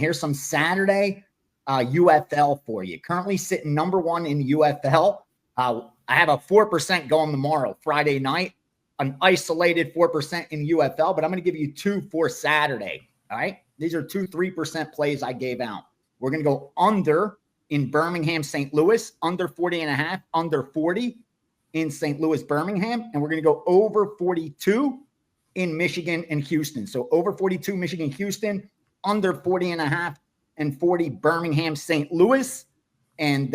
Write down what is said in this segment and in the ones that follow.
here's some Saturday UFL for you. Currently sitting number 1 in UFL. I have a 4% going tomorrow, Friday night, an isolated 4% in UFL, but I'm going to give you 2 for Saturday. All right. These are 2 3% plays I gave out. We're going to go under in Birmingham, St. Louis, under 40.5, under 40 in St. Louis, Birmingham. And we're going to go over 42 in Michigan and Houston. So over 42, Michigan, Houston, under 40.5 and 40, Birmingham, St. Louis. And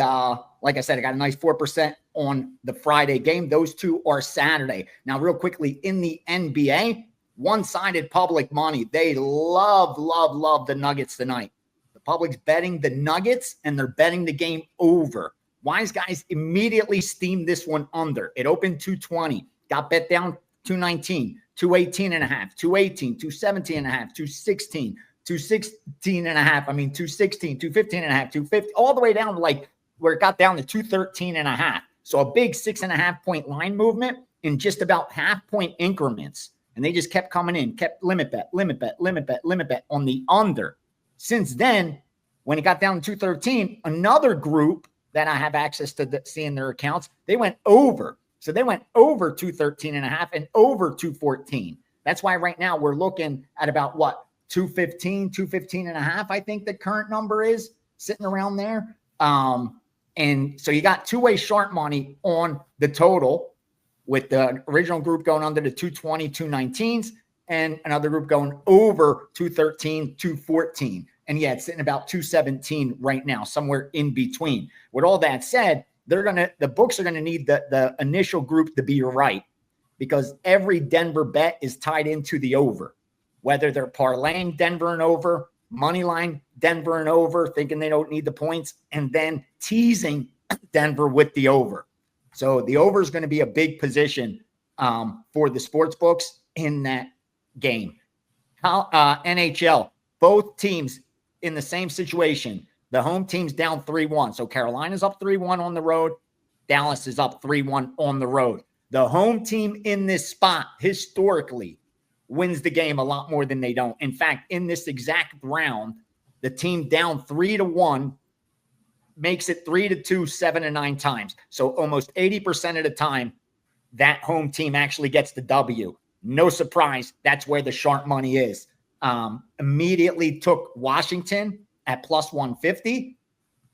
like I said, I got a nice 4% on the Friday game. Those 2 are Saturday. Now, real quickly, in the NBA, one-sided public money. They love the Nuggets tonight. The public's betting the Nuggets, and they're betting the game over. Wise guys immediately steamed this one under. It opened 220, got bet down 219, 218.5, 218, 217.5, 216, 216.5. I mean, 216, 215.5, 250, all the way down to like where it got down to 213.5. So a big 6.5-point line movement in just about half-point increments. And they just kept coming in, kept limit bet on the under. Since then, when it got down to 213, another group that I have access to seeing their accounts, they went over. So they went over 213.5 and over 214. That's why right now we're looking at about what? 215.5, I think the current number is sitting around there. And so you got two-way sharp money on the total, with the original group going under the 220, 219s, and another group going over 213, 214. And yeah, it's sitting about 217 right now, somewhere in between. With all that said, the books are going to need the initial group to be right, because every Denver bet is tied into the over, whether they're parlaying Denver and over, money line Denver and over, thinking they don't need the points, and then teasing Denver with the over. So the over is going to be a big position for the sports books in that game. NHL, both teams in the same situation. The home team's down 3-1. So Carolina's up 3-1 on the road. Dallas is up 3-1 on the road. The home team in this spot historically wins the game a lot more than they don't. In fact, in this exact round, the team down 3-1 makes it 3-2, 7-9 times. So almost 80% of the time, that home team actually gets the W. No surprise, that's where the sharp money is. Immediately took Washington at plus 150,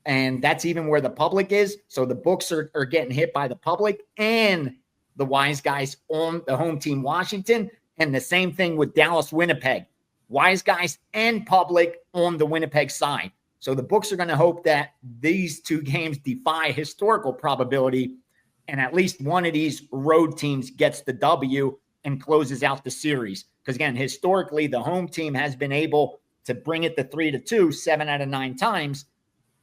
and that's even where the public is. So the books are getting hit by the public and the wise guys on the home team, Washington, and the same thing with Dallas, Winnipeg. Wise guys and public on the Winnipeg side. So the books are going to hope that these two games defy historical probability, and at least one of these road teams gets the W and closes out the series. Because again, historically, the home team has been able to bring it to 3-2, 7 out of 9 times.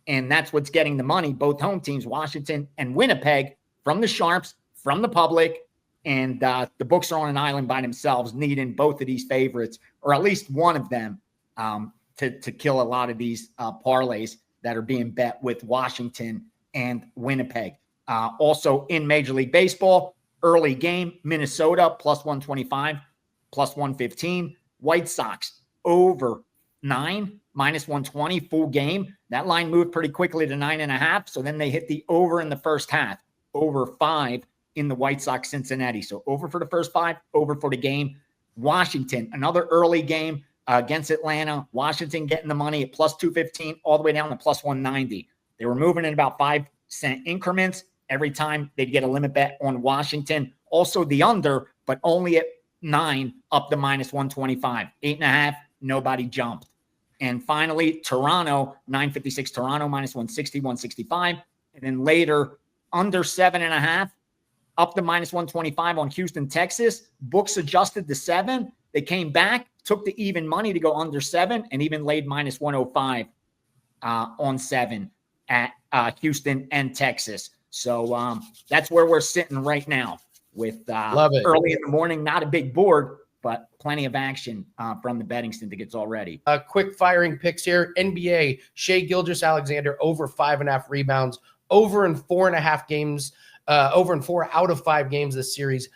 And that's what's getting the money. Both home teams, Washington and Winnipeg, from the sharps, from the public. And the books are on an island by themselves, needing both of these favorites, or at least one of them, to kill a lot of these parlays that are being bet with Washington and Winnipeg. Also in Major League Baseball, early game, Minnesota plus 125, plus 115. White Sox over 9, minus 120, full game. That line moved pretty quickly to 9.5. So then they hit the over in the first half, over 5 in the White Sox Cincinnati. So over for the first 5, over for the game. Washington, another early game against Atlanta. Washington getting the money at plus 215 all the way down to plus 190. They were moving in about 5-cent increments every time they'd get a limit bet on Washington. Also the under, but only at 9 up to minus 125. 8.5, nobody jumped. And finally, Toronto, 956 Toronto, minus 160, 165. And then later, under 7.5, up to minus 125 on Houston, Texas. Books adjusted to 7. They came back, took the even money to go under 7, and even laid minus 105 on 7 at Houston and Texas. So that's where we're sitting right now with early in the morning. Not a big board, but plenty of action from the betting syndicates already. Quick firing picks here. NBA, Shai Gilgeous-Alexander over 5.5 rebounds, over in 4.5 games, over in 4 out of 5 games this series.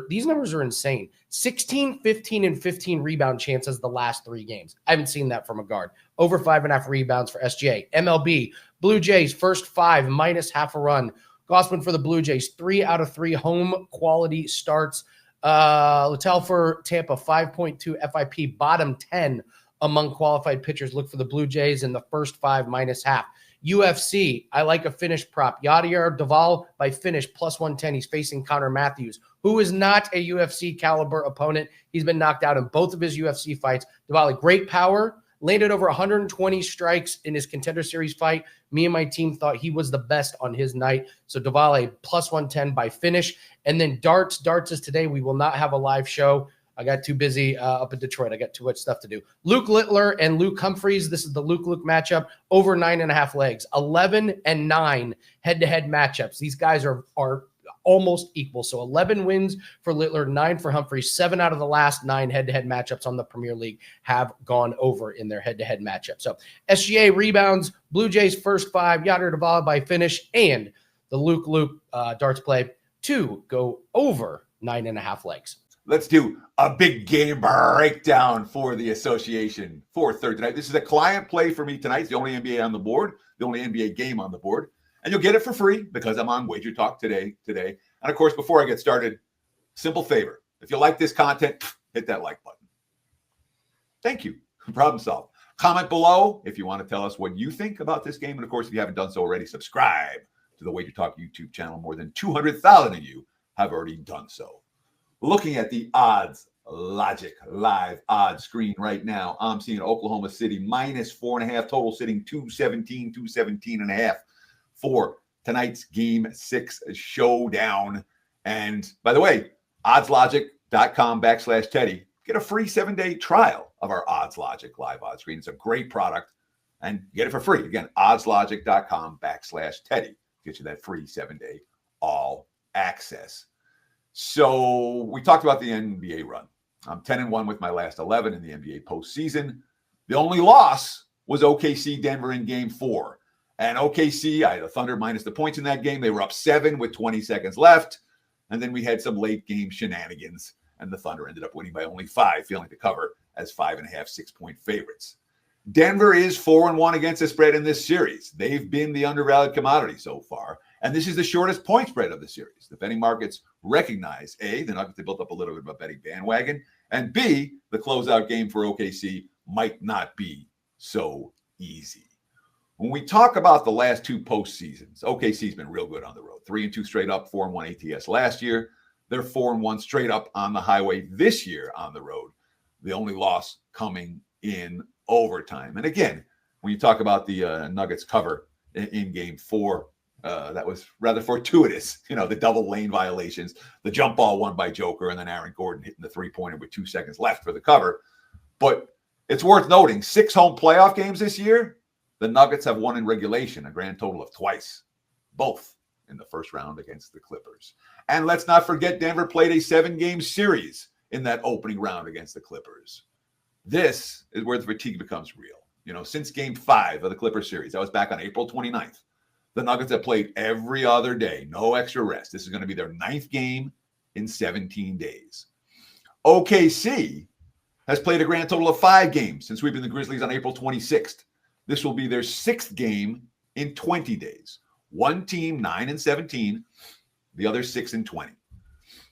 these numbers are insane. 16, 15, and 15 rebound chances the last 3 games. I haven't seen that from a guard. Over 5.5 rebounds for SGA. MLB, Blue Jays, first 5, minus half a run. Gossman for the Blue Jays, 3 out of 3 home quality starts. Littell for Tampa, 5.2 FIP, bottom 10 among qualified pitchers. Look for the Blue Jays in the first 5, minus half. UFC, I like a finish prop. Yadier Duvall by finish, plus 110. He's facing Connor Matthews, who is not a UFC caliber opponent. He's been knocked out in both of his UFC fights. Duvall, great power, landed over 120 strikes in his Contender Series fight. Me and my team thought he was the best on his night. So Duvall, plus 110 by finish. And then darts. Darts is today. We will not have a live show. I got too busy up in Detroit. I got too much stuff to do. Luke Littler and Luke Humphreys. This is the Luke matchup. Over 9.5 legs. 11-9 head-to-head matchups. These guys are almost equal. So 11 wins for Littler, 9 for Humphreys. 7 out of the last 9 head-to-head matchups on the Premier League have gone over in their head-to-head matchup. So SGA rebounds, Blue Jays first 5, Yadier Duvall by finish, and the Luke darts play to go over 9.5 legs. Let's do a big game breakdown for the association for Thursday night. This is a client play for me tonight. It's the only NBA on the board, the only NBA game on the board. And you'll get it for free because I'm on WagerTalk today. And, of course, before I get started, simple favor. If you like this content, hit that like button. Thank you. Problem solved. Comment below if you want to tell us what you think about this game. And, of course, if you haven't done so already, subscribe to the WagerTalk YouTube channel. More than 200,000 of you have already done so. Looking at the odds logic live odds screen right now, I'm seeing Oklahoma City minus 4.5, total sitting 217.5 for tonight's Game 6 showdown. And by the way, oddslogic.com/Teddy. Get a free 7-day trial of our Odds Logic live odds screen. It's a great product and get it for free. Again, oddslogic.com/Teddy. Get you that free 7-day all access. So we talked about the NBA run. I'm 10-1 with my last 11 in the NBA postseason. The only loss was OKC Denver in Game 4. And OKC, I had the Thunder minus the points in that game. They were up 7 with 20 seconds left. And then we had some late game shenanigans. And the Thunder ended up winning by only 5, failing to cover as 5.5 6-point favorites. Denver is 4-1 against the spread in this series. They've been the undervalued commodity so far. And this is the shortest point spread of the series. The betting markets recognize, A, the Nuggets have built up a little bit of a betting bandwagon, and B, the closeout game for OKC might not be so easy. When we talk about the last 2 postseasons, OKC's been real good on the road. 3-2 straight up, 4-1 ATS last year. They're 4-1 straight up on the highway this year on the road. The only loss coming in overtime. And again, when you talk about the Nuggets cover in Game 4, that was rather fortuitous. You know, the double lane violations, the jump ball won by Joker, and then Aaron Gordon hitting the 3-pointer with 2 seconds left for the cover. But it's worth noting, 6 home playoff games this year, the Nuggets have won in regulation, a grand total of twice, both in the first round against the Clippers. And let's not forget, Denver played a 7-game series in that opening round against the Clippers. This is where the fatigue becomes real. You know, since Game 5 of the Clippers series, that was back on April 29th, the Nuggets have played every other day, no extra rest. This is going to be their 9th game in 17 days. OKC has played a grand total of 5 games since sweeping the Grizzlies on April 26th. This will be their 6th game in 20 days. One team 9-17, the other 6-20.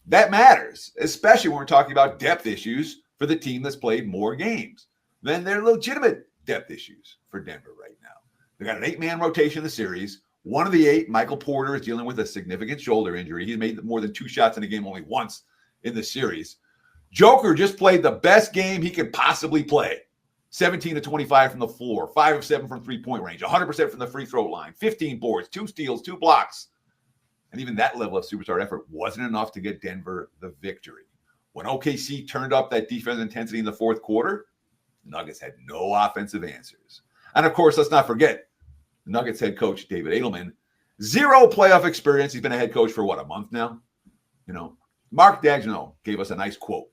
That matters, especially when we're talking about depth issues for the team that's played more games. Then there are legitimate depth issues for Denver right now. They got an 8-man rotation in the series. One of the 8, Michael Porter, is dealing with a significant shoulder injury. He's made more than 2 shots in a game only once in the series. Joker just played the best game he could possibly play. 17-25 from the floor, 5 of 7 from 3-point range, 100% from the free throw line, 15 boards, 2 steals, 2 blocks. And even that level of superstar effort wasn't enough to get Denver the victory. When OKC turned up that defensive intensity in the fourth quarter, the Nuggets had no offensive answers. And of course, let's not forget, the Nuggets head coach David Edelman, 0 playoff experience. He's been a head coach for a month now? You know, Mark Daigneault gave us a nice quote.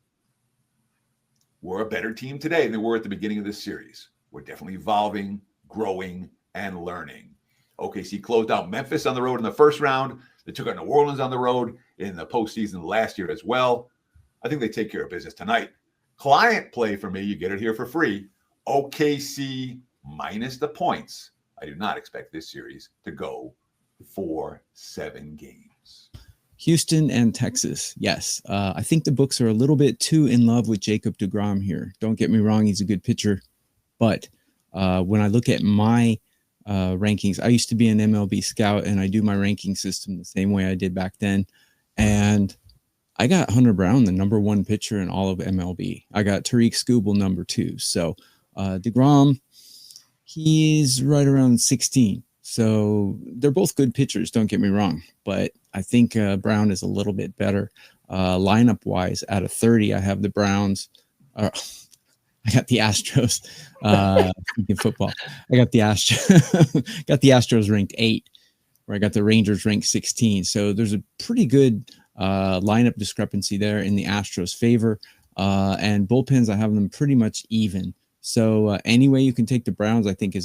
We're a better team today than we were at the beginning of this series. We're definitely evolving, growing, and learning. OKC closed out Memphis on the road in the first round. They took out New Orleans on the road in the postseason last year as well. I think they take care of business tonight. Client play for me, you get it here for free. OKC minus the points. I do not expect this series to go 4-7 games. Houston and Texas. Yes. I think the books are a little bit too in love with Jacob deGrom here. Don't get me wrong. He's a good pitcher. But when I look at my rankings, I used to be an MLB scout, and I do my ranking system the same way I did back then. And I got Hunter Brown, the number 1 pitcher in all of MLB. I got Tariq Skubal, number 2. So deGrom, he's right around 16. So they're both good pitchers, don't get me wrong. But I think Brown is a little bit better. Lineup-wise, out of 30, I have the Browns. I got the Astros. In football, I got the Astros ranked 8, where I got the Rangers ranked 16. So there's a pretty good lineup discrepancy there in the Astros' favor. And bullpens, I have them pretty much even. So any way you can take the Browns, I think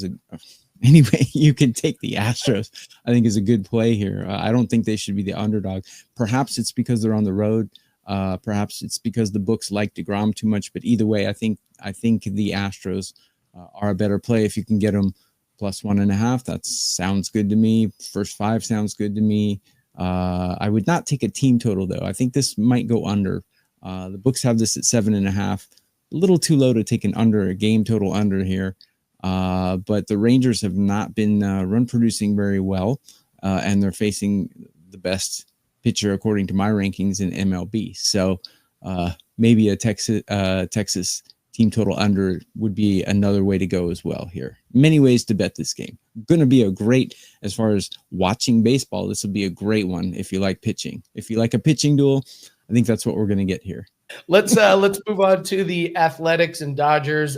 anyway you can take the Astros, I think is a good play here. I don't think they should be the underdog. Perhaps it's because they're on the road. Perhaps it's because the books like DeGrom too much. But either way, I think the Astros are a better play. If you can get them plus 1.5, that sounds good to me. First 5 sounds good to me. I would not take a team total, though. I think this might go under. The books have this at 7.5. A little too low to take a game total under here. But the Rangers have not been run producing very well, and they're facing the best pitcher according to my rankings in MLB. So maybe a Texas team total under would be another way to go as well here. Many ways to bet this game. Going to be a great, as far as watching baseball, this will be a great one if you like pitching. If you like a pitching duel, I think that's what we're going to get here. Let's move on to the Athletics and Dodgers.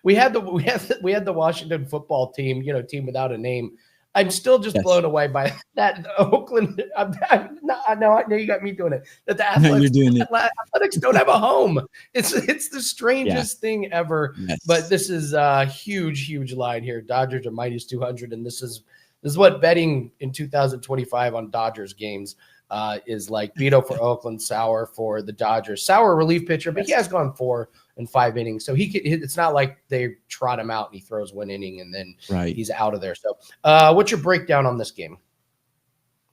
We had the Washington football team, team without a name. I'm still just blown away by that Oakland. I know you got me doing it. That the Athletics don't have a home. It's the strangest thing ever. Yes. But this is a huge line here. Dodgers are minus 200, and this is what betting in 2025 on Dodgers games is like. Beto for Oakland, Sauer for the Dodgers. Sauer relief pitcher, but he has gone 4 and 5 innings, so it's not like they trot him out and he throws 1 inning and then he's out of there. So what's your breakdown on this game?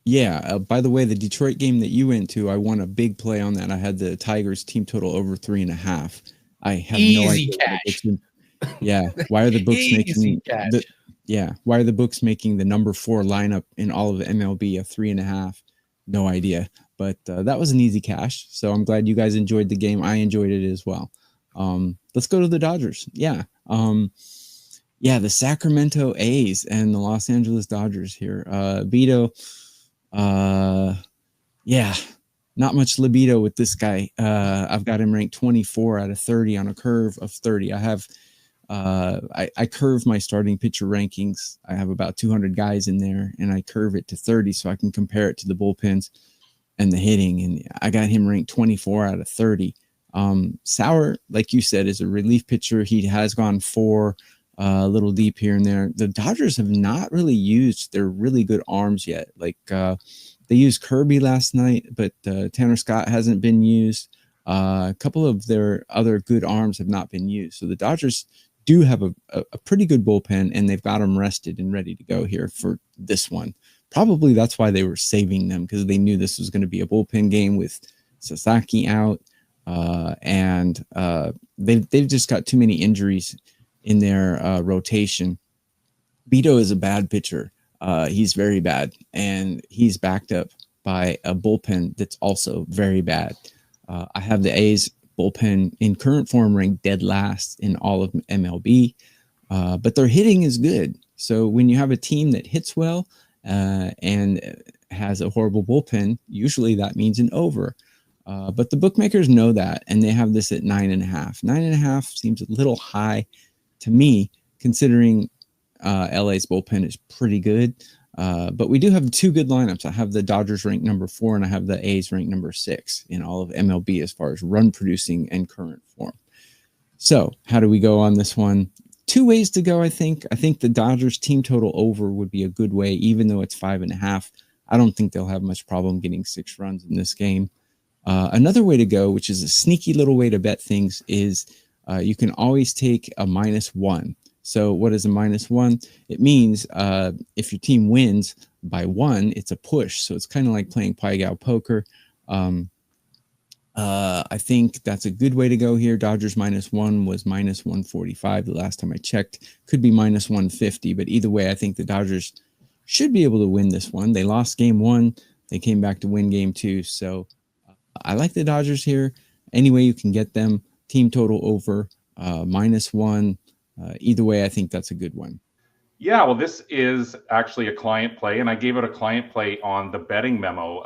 Yeah, by the way, the Detroit game that you went to, I won a big play on that. I had the Tigers team total over 3.5. I have no idea cash. Why are the books why are the books making the number 4 lineup in all of the MLB a 3.5? No idea, but that was an easy cash. So I'm glad you guys enjoyed the game. I enjoyed it as well. Let's go to the Dodgers. The Sacramento A's and the Los Angeles Dodgers here. Beto, not much libido with this guy. I've got him ranked 24 out of 30 on a curve of 30. I have I curve my starting pitcher rankings. I have about 200 guys in there, and I curve it to 30 so I can compare it to the bullpens and the hitting. And I got him ranked 24 out of 30. Sauer, like you said, is a relief pitcher. He has gone 4 a little deep here and there. The Dodgers have not really used their really good arms yet. Like they used Kirby last night, but Tanner Scott hasn't been used. A couple of their other good arms have not been used. So the Dodgers do have a pretty good bullpen, and they've got them rested and ready to go here for this one. Probably that's why they were saving them, because they knew this was going to be a bullpen game with Sasaki out. And they've just got too many injuries in their rotation. Beto is a bad pitcher. He's very bad, and he's backed up by a bullpen that's also very bad. I have the A's bullpen in current form ranked dead last in all of MLB, but their hitting is good. So when you have a team that hits well and has a horrible bullpen, usually that means an over. But the bookmakers know that, and they have this at 9.5. 9.5 seems a little high to me, considering LA's bullpen is pretty good. But we do have 2 good lineups. I have the Dodgers ranked number 4, and I have the A's ranked number 6 in all of MLB as far as run producing and current form. So how do we go on this one? 2 ways to go, I think. I think the Dodgers team total over would be a good way, even though it's 5.5. I don't think they'll have much problem getting 6 runs in this game. Another way to go, which is a sneaky little way to bet things, is you can always take a -1. So what is a -1? It means if your team wins by 1, it's a push. So it's kind of like playing Pai Gow poker. I think that's a good way to go here. Dodgers -1 was -145 the last time I checked. Could be -150, but either way, I think the Dodgers should be able to win this one. They lost game 1. They came back to win game 2. So I like the Dodgers here. Any way you can get them. Team total over -1. Either way, I think that's a good one. Yeah, well, this is actually a client play, and I gave it a client play on the betting memo,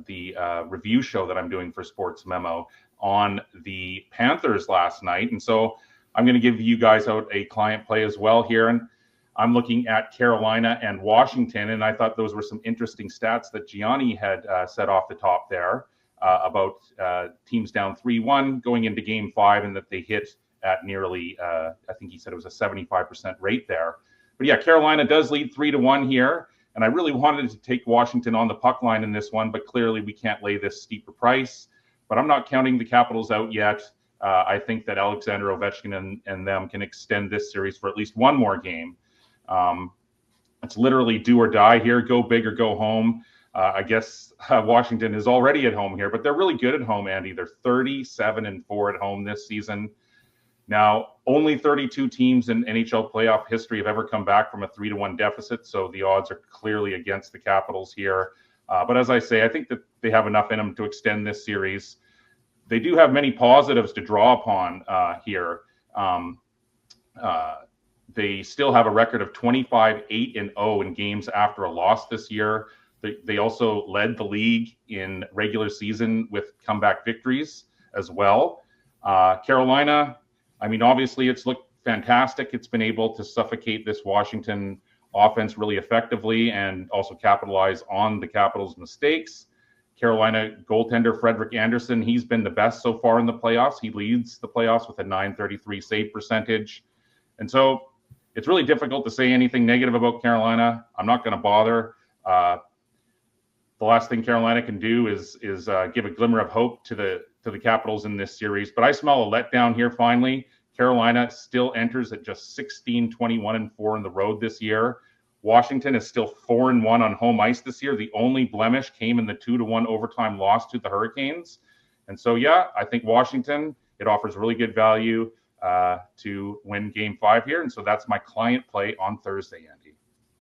the review show that I'm doing for Sports Memo on the Panthers last night. And so I'm going to give you guys out a client play as well here. And I'm looking at Carolina and Washington, and I thought those were some interesting stats that Gianni had set off the top there about teams down 3-1 going into game 5, and that they hit at nearly, I think he said it was a 75% rate there. But yeah, Carolina does lead 3-1 here. And I really wanted to take Washington on the puck line in this one, but clearly we can't lay this steeper price. But I'm not counting the Capitals out yet. I think that Alexander Ovechkin and them can extend this series for at least one more game. It's literally do or die here, go big or go home. I guess Washington is already at home here, but they're really good at home, Andy. They're 37-4 at home this season. Now, only 32 teams in NHL playoff history have ever come back from a 3-1 deficit, so the odds are clearly against the Capitals here. But as I say, I think that they have enough in them to extend this series. They do have many positives to draw upon here. They still have a record of 25-8-0 in games after a loss this year. They also led the league in regular season with comeback victories as well. Carolina, I mean, obviously it's looked fantastic. It's been able to suffocate this Washington offense really effectively and also capitalize on the Capitals' mistakes. Carolina goaltender Frederik Andersen, he's been the best so far in the playoffs. He leads the playoffs with a .933 save percentage. And so it's really difficult to say anything negative about Carolina. I'm not going to bother. The last thing Carolina can do is give a glimmer of hope to the Capitals in this series. But I smell a letdown here finally. Carolina still enters at just 16-21-4 in the road this year. Washington is still 4-1 on home ice this year. The only blemish came in the 2-1 overtime loss to the Hurricanes. And so, yeah, I think Washington, it offers really good value to win game 5 here. And so that's my client play on Thursday, Andy.